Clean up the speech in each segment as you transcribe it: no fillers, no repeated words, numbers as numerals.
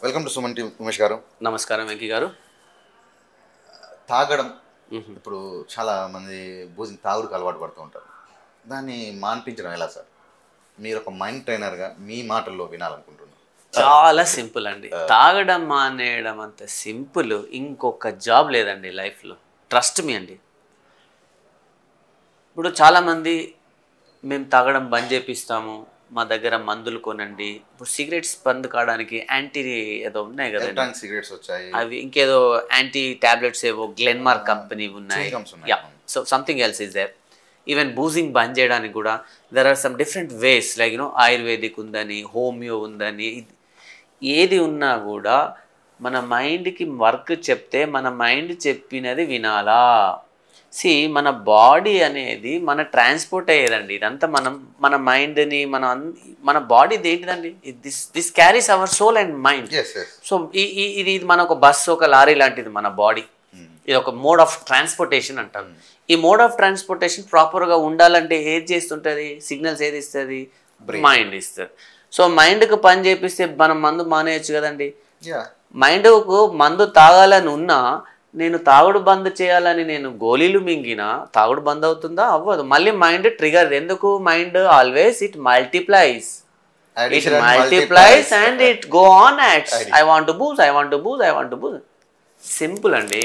Welcome to Suman TV Umesh గారు. నమస్కారం వెంకీ గారు. తాగడం ఇప్పుడు చాలా మంది తాగుడుకు అలవాటు పడుతూ ఉంటారు. దాన్ని మాన్పించడం ఎలా సార్? మీరు ఒక మైండ్ ట్రైనర్గా మీ మాటల్లో వినాలనుకుంటున్నాను. చాలా సింపుల్ అండి. తాగడం మానేయడం అంత సింపుల్ ఇంకొక జాబ్ లేదండి లైఫ్లో. ట్రస్ట్ మీ అండి. ఇప్పుడు చాలామంది మేము తాగడం బంద్ చేపిస్తాము, మా దగ్గర మందులు కొనండి. ఇప్పుడు సిగరెట్స్ బంద్ కావడానికి యాంటీ ఏదో ఉన్నాయి కదండి, సిగరెట్స్ వచ్చాయి, అవి ఇంకేదో యాంటీ టాబ్లెట్స్ ఏవో గ్లెన్మార్క్ కంపెనీ ఉన్నాయి. Yeah, so something else is there. Even boozing బంద్ చేయడానికి కూడా there are some different ways, like Ayurvedic ఉందని, హోమియో ఉందని. ఏది ఉన్నా కూడా మన మైండ్కి వర్క్ చెప్తే మన మైండ్ చెప్పినది వినాలా. మన బాడీ అనేది మన ట్రాన్స్పోర్ట్ అయ్యేదండి. ఇదంతా మన మైండ్ని మన బాడీ ఏంటిదండి, this carries our soul and mind. So ఇది మన ఒక బస్సు, ఒక లారీ లాంటిది మన బాడీ. ఇది ఒక మోడ్ ఆఫ్ ట్రాన్స్పోర్టేషన్ అంటారు. ఈ మోడ్ ఆఫ్ ట్రాన్స్పోర్టేషన్ ప్రాపర్గా ఉండాలంటే ఏది చేస్తుంటుంది, సిగ్నల్స్ ఏది ఇస్తుంది, మైండ్ ఇస్తుంది. సో మైండ్కి పని చేపిస్తే మనం మందు మానేయచ్చు కదండి. మైండ్కు మందు తాగాలని ఉన్నా, నేను తాగుడు బంద్ చేయాలని నేను గోళీలు మింగినా తాగుడు బంద్ అవుతుందా? అవ్వదు. మళ్ళీ మైండ్ ట్రిగర్. ఎందుకు? Mind always it multiplies and it go on acts. I want to booze, I want to booze, I want to booze. Simple అండి.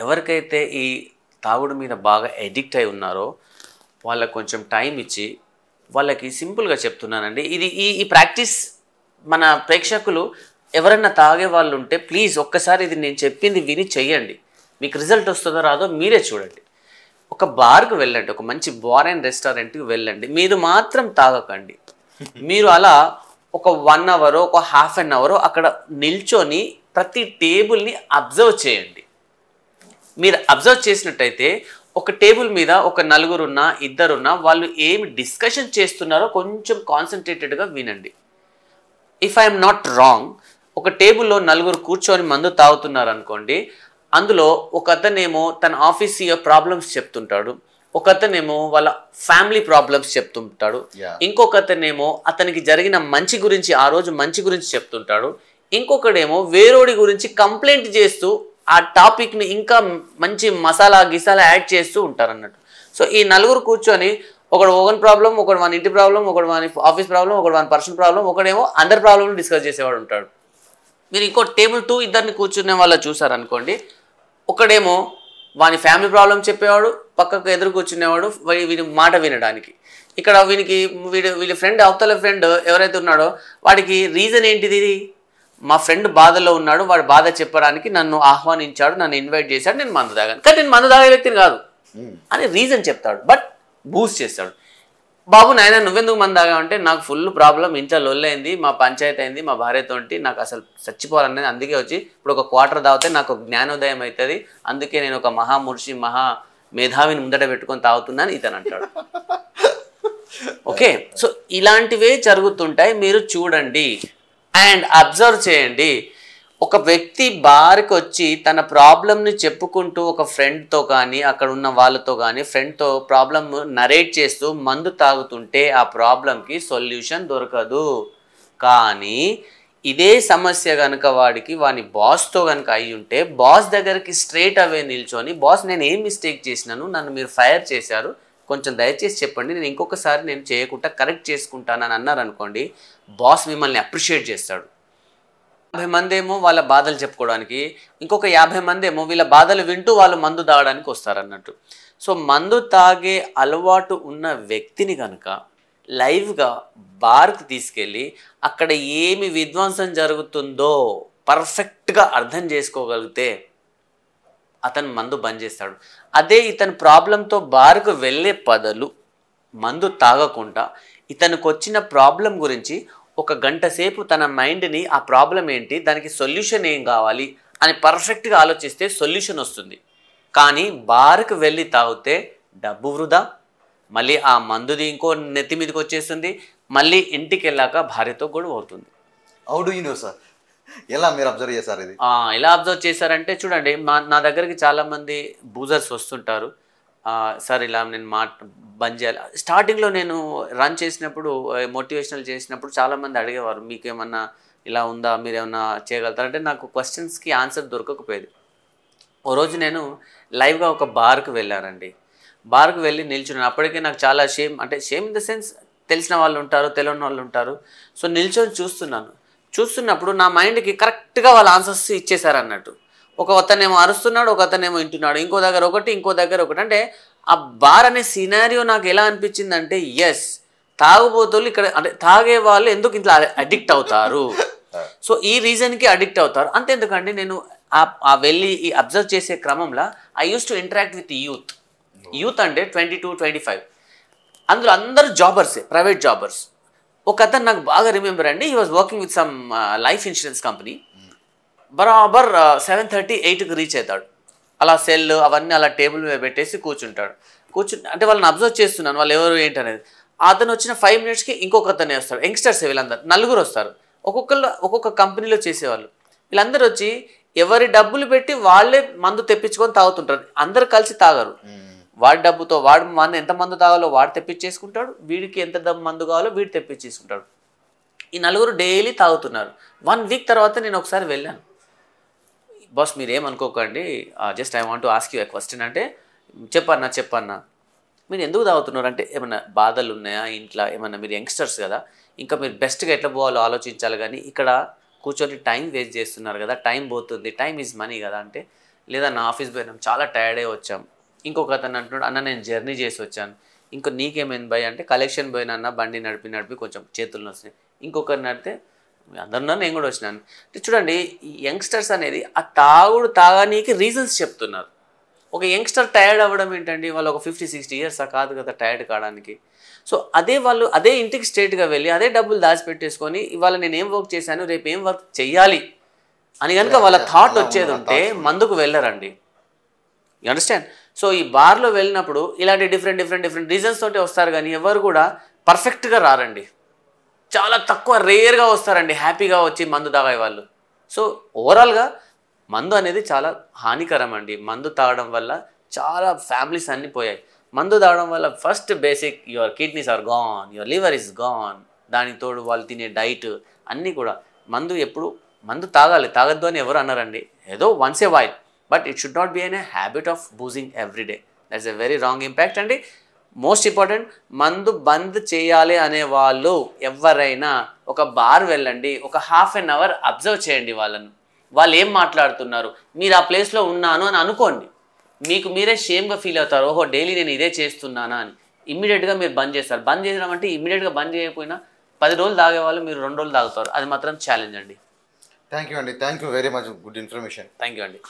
ఎవరికైతే ఈ తాగుడు మీద బాగా ఎడిక్ట్ అయి ఉన్నారో వాళ్ళకి కొంచెం టైం ఇచ్చి వాళ్ళకి సింపుల్గా చెప్తున్నానండి. ఇది ఈ ప్రాక్టీస్ మన ప్రేక్షకులు ఎవరైనా తాగే వాళ్ళు ఉంటే ప్లీజ్ ఒక్కసారి ఇది నేను చెప్పింది విని చెయ్యండి. మీకు రిజల్ట్ వస్తుందో రాదో మీరే చూడండి. ఒక బార్కు వెళ్ళండి, ఒక మంచి బార్ అండ్ రెస్టారెంట్కి వెళ్ళండి. మీరు మాత్రం తాగకండి. మీరు అలా ఒక 1 hour, ఒక ½ an hour అక్కడ నిల్చొని ప్రతి టేబుల్ని అబ్జర్వ్ చేయండి. మీరు అబ్జర్వ్ చేసినట్టయితే ఒక టేబుల్ మీద ఒక 4 ఉన్నా, 2 ఉన్నా, వాళ్ళు ఏమి డిస్కషన్ చేస్తున్నారో కొంచెం కాన్సన్ట్రేటెడ్గా వినండి. ఇఫ్ ఐఎమ్ నాట్ రాంగ్, ఒక టేబుల్లో 4 కూర్చొని మందు తాగుతున్నారు అనుకోండి. అందులో ఒక అతనేమో తన ఆఫీస్ ప్రాబ్లమ్స్ చెప్తుంటాడు, ఒక అతనేమో వాళ్ళ ఫ్యామిలీ ప్రాబ్లమ్స్ చెప్తుంటాడు, ఇంకొక అతనేమో అతనికి జరిగిన మంచి గురించి, ఆ రోజు మంచి గురించి చెప్తుంటాడు, ఇంకొకడేమో వేరోడి గురించి కంప్లైంట్ చేస్తూ ఆ టాపిక్ని ఇంకా మంచి మసాలా గిసాలా యాడ్ చేస్తూ ఉంటారు అన్నట్టు. సో ఈ 4 కూర్చొని ఒకడు ఓవెన్ ప్రాబ్లం, ఒకడు మన ఇంటి ప్రాబ్లం, ఒకడు మన ఆఫీస్ ప్రాబ్లం, ఒకడు మన పర్సనల్ ప్రాబ్లం, ఒకడేమో అందరి ప్రాబ్లమ్ని డిస్కస్ చేసేవాడు ఉంటాడు. మీరు ఇంకో టేబుల్ 2 ఇద్దరిని కూర్చునే వాళ్ళు చూసారనుకోండి. ఒకడేమో వాని ఫ్యామిలీ ప్రాబ్లం చెప్పేవాడు, పక్కకు ఎదురు కూర్చునేవాడు వీడి మాట వినడానికి. ఇక్కడ వీడి ఫ్రెండ్, అవతల ఫ్రెండ్ ఎవరైతే ఉన్నాడో వాడికి రీజన్ ఏంటిది, మా ఫ్రెండ్ బాధలో ఉన్నాడు, వాడు బాధ చెప్పడానికి నన్ను ఆహ్వానించాడు, నన్ను ఇన్వైట్ చేశాడు, నేను మందు తాగాను. కానీ నేను మందు తాగే వ్యక్తిని కాదు అని రీజన్ చెప్తాడు, బట్ బూస్ట్ చేస్తాడు. బాబు నాయన నువ్వెందుకు మందు తాగావంటే నాకు ఫుల్ ప్రాబ్లం, ఇంట్లో లొల్లైంది, మా పంచాయతీ అయింది, మా భార్యతోటి నాకు అసలు చచ్చిపోవాలనేది, అందుకే వచ్చి ఇప్పుడు ఒక క్వార్టర్ తాగితే నాకు జ్ఞానోదయం అవుతుంది, అందుకే నేను ఒక మహామూర్షి మహా మేధావిని ముందట పెట్టుకొని తాగుతున్నాను ఇతను అంటాడు. ఓకే, సో ఇలాంటివే జరుగుతుంటాయి. మీరు చూడండి అండ్ అబ్జర్వ్ చేయండి. ఒక వ్యక్తి బార్కి వచ్చి తన ప్రాబ్లమ్ని చెప్పుకుంటూ ఒక ఫ్రెండ్తో కానీ, అక్కడ ఉన్న వాళ్ళతో కానీ, ఫ్రెండ్తో ప్రాబ్లమ్ నరేట్ చేస్తూ మందు తాగుతుంటే ఆ ప్రాబ్లంకి సొల్యూషన్ దొరకదు. కానీ ఇదే సమస్య కనుక వాని బాస్తో కనుక అయి ఉంటే, బాస్ దగ్గరికి స్ట్రైట్ అవే నిల్చొని, బాస్ నేను ఏం మిస్టేక్ చేసినాను, నన్ను మీరు ఫైర్ చేశారు, కొంచెం దయచేసి చెప్పండి, నేను ఇంకొకసారి నేను చేయకుండా కరెక్ట్ చేసుకుంటానని అన్నారనుకోండి, బాస్ మిమ్మల్ని అప్రిషియేట్ చేస్తాడు. 50 మంది ఏమో వాళ్ళ బాధలు చెప్పుకోవడానికి, ఇంకొక 50 మంది ఏమో వీళ్ళ బాధలు వింటూ వాళ్ళు మందు తాగడానికి వస్తారన్నట్టు. సో మందు తాగే అలవాటు ఉన్న వ్యక్తిని కనుక లైవ్గా బార్కి తీసుకెళ్ళి అక్కడ ఏమి విధ్వంసం జరుగుతుందో పర్ఫెక్ట్గా అర్థం చేసుకోగలిగితే అతను మందు బంద్ చేస్తాడు. అదే ఇతని ప్రాబ్లంతో బార్కు వెళ్ళే బదులు మందు తాగకుండా ఇతనికి వచ్చిన ప్రాబ్లం గురించి 1 గంట సేపు తన మైండ్ని ఆ ప్రాబ్లం ఏంటి, దానికి సొల్యూషన్ ఏం కావాలి అని పర్ఫెక్ట్గా ఆలోచిస్తే సొల్యూషన్ వస్తుంది. కానీ బార్కు వెళ్ళి తాగితే డబ్బు వృధా, మళ్ళీ ఆ మందుది ఇంకో నెత్తి మీదకి వచ్చేస్తుంది, మళ్ళీ ఇంటికి వెళ్ళాక భార్యతో గొడవ అవుతుంది. How do you know sir? ఎలా మీరు అబ్జర్వ్ చేశారు ఇది? ఎలా అబ్జర్వ్ చేశారంటే చూడండి, నా దగ్గరికి చాలామంది బూజర్స్ వస్తుంటారు. సార్ ఇలా నేను బంద్ చేయాలి. స్టార్టింగ్లో నేను రన్ చేసినప్పుడు, మోటివేషనల్ చేసినప్పుడు చాలామంది అడిగేవారు, మీకేమన్నా ఇలా ఉందా, మీరు ఏమైనా చేయగలుగుతారంటే నాకు క్వశ్చన్స్కి ఆన్సర్ దొరకకపోయేది. ఓ రోజు నేను లైవ్గా ఒక బార్కు వెళ్ళానండి. బార్కు వెళ్ళి నిల్చున్నాను. అప్పటికే నాకు చాలా షేమ్, అంటే షేమ్ ఇన్ ద సెన్స్ తెలిసిన వాళ్ళు ఉంటారు, తెలియని వాళ్ళు ఉంటారు. సో నిల్చొని చూస్తున్నప్పుడు నా మైండ్కి కరెక్ట్గా వాళ్ళ ఆన్సర్స్ ఇచ్చేశారు అన్నట్టు. ఒక అతనేమో అరుస్తున్నాడు, ఒక అతనేమో వింటున్నాడు, ఇంకో దగ్గర ఒకటి, ఇంకో దగ్గర ఒకటి. అంటే ఆ బార్ అనే సినారియో నాకు ఎలా అనిపించిందంటే, ఎస్, తాగుబోతులు ఇక్కడ, అంటే తాగే వాళ్ళు ఎందుకు ఇట్లా అడిక్ట్ అవుతారు, సో ఈ రీజన్కి అడిక్ట్ అవుతారు. అంతెందుకండి, నేను ఆ వెళ్ళి ఈ అబ్జర్వ్ చేసే క్రమంలో I use to interact with youth అంటే 22-25. అందులో అందరూ జాబర్సే, ప్రైవేట్ జాబర్స్. ఒక అతను నాకు బాగా రిమెంబర్ అండి, he was working with some life insurance company. బరాబర్ 7:30-8కి రీచ్ అవుతాడు. అలా సెల్ అవన్నీ అలా టేబుల్ మీద పెట్టేసి కూర్చుంటాడు. అంటే వాళ్ళని అబ్జర్వ్ చేస్తున్నాను, వాళ్ళు ఎవరు ఏంటనేది. అతను వచ్చిన 5 మినిట్స్కి ఇంకొక అతనే వస్తాడు. యంగ్స్టర్స్ వీళ్ళందరూ 4 వస్తారు. ఒక్కొక్క కంపెనీలో చేసేవాళ్ళు. వీళ్ళందరూ వచ్చి ఎవరి డబ్బులు పెట్టి వాళ్ళే మందు తెప్పించుకొని తాగుతుంటారు. అందరు కలిసి తాగరు. వాడి డబ్బుతో వాడు మందు, ఎంత మందు తాగాలో వాడు తెప్పించేసుకుంటాడు, వీడికి ఎంత మందు కావాలో వీడు తెప్పించేసుకుంటాడు. ఈ 4 డైలీ తాగుతున్నారు. 1 వీక్ తర్వాత నేను ఒకసారి వెళ్ళాను. బాస్ మీరేమనుకోకండి, just I want to ask you a question అంటే, చెప్పన్నా మీరు ఎందుకు తాగుతున్నారు అంటే, ఏమన్నా బాధలు ఉన్నాయా ఇంట్లో, ఏమన్నా, మీరు యంగ్స్టర్స్ కదా, ఇంకా మీరు బెస్ట్గా ఎట్లా పోవాలో ఆలోచించాలి, కానీ ఇక్కడ కూర్చొని టైం వేస్ట్ చేస్తున్నారు కదా, టైం పోతుంది, టైం ఈజ్ మనీ కదా అంటే, లేదా నా ఆఫీస్ పోయినాం, చాలా టైర్డ్ అయ్యి వచ్చాం. ఇంకొక అతను అంటున్నాడు, అన్న నేను జర్నీ చేసి వచ్చాను. ఇంకా నీకేమైంది భయ్ అంటే, కలెక్షన్ పోయినా బండి నడిపి కొంచెం చేతుల్లో వస్తాయి. ఇంకొకరిని నడితే అందరున్నారు, నేను కూడా వచ్చినాను. అంటే చూడండి, ఈ యంగ్స్టర్స్ అనేది ఆ తాగనీకి రీజన్స్ చెప్తున్నారు. ఒక యంగ్స్టర్ టైర్డ్ అవ్వడం ఏంటండి, వాళ్ళు ఒక 50-60 ఇయర్స్ కాదు కదా టైర్డ్ కావడానికి. సో వాళ్ళు అదే ఇంటికి స్ట్రేట్గా వెళ్ళి అదే డబ్బులు దాచిపెట్టేసుకొని, ఇవాళ నేను ఏం వర్క్ చేశాను, రేపు ఏం వర్క్ చెయ్యాలి అని కనుక వాళ్ళ థాట్ వచ్చేది ఉంటే మందుకు వెళ్ళరండి. You understand? సో ఈ బార్లో వెళ్ళినప్పుడు ఇలాంటి డిఫరెంట్ రీజన్స్ తోటి వస్తారు, కానీ ఎవరు కూడా పర్ఫెక్ట్గా రారండి. చాలా తక్కువ, రేర్గా వస్తారండి హ్యాపీగా వచ్చి మందు తాగే వాళ్ళు. సో ఓవరాల్గా మందు అనేది చాలా హానికరం అండి. మందు తాగడం వల్ల చాలా ఫ్యామిలీస్ అన్నీ పోయాయి. మందు తాగడం వల్ల first basic your kidneys are gone, your liver is gone. దానికి తోడు వాళ్ళు తినే డైట్ అన్నీ కూడా. మందు తాగద్దు అని ఎవరు అన్నారండి, ఏదో once a while, but it should not be in a habit of boozing everyday. That's a very wrong impact అండి. మోస్ట్ ఇంపార్టెంట్, మందు బంద్ చేయాలి అనే వాళ్ళు ఎవరైనా ఒక బార్ వెళ్ళండి, ఒక ½ an hour అబ్జర్వ్ చేయండి వాళ్ళను, వాళ్ళు ఏం మాట్లాడుతున్నారు. మీరు ఆ ప్లేస్లో ఉన్నాను అని అనుకోండి, మీకు మీరే షేమ్గా ఫీల్ అవుతారు, ఓహో డైలీ నేను ఇదే చేస్తున్నానా అని. ఇమ్మీడియట్గా మీరు బంద్ చేస్తారు. బంద్ చేయడం అంటే ఇమ్మీడియట్గా బంద్ చేయకపోయినా 10 రోజులు తాగేవాళ్ళు మీరు 2 రోజులు తాగుతారు. అది మాత్రం ఛాలెంజ్ అండి. థ్యాంక్ యూ అండి, thank you very much, good information. Thank you అండి.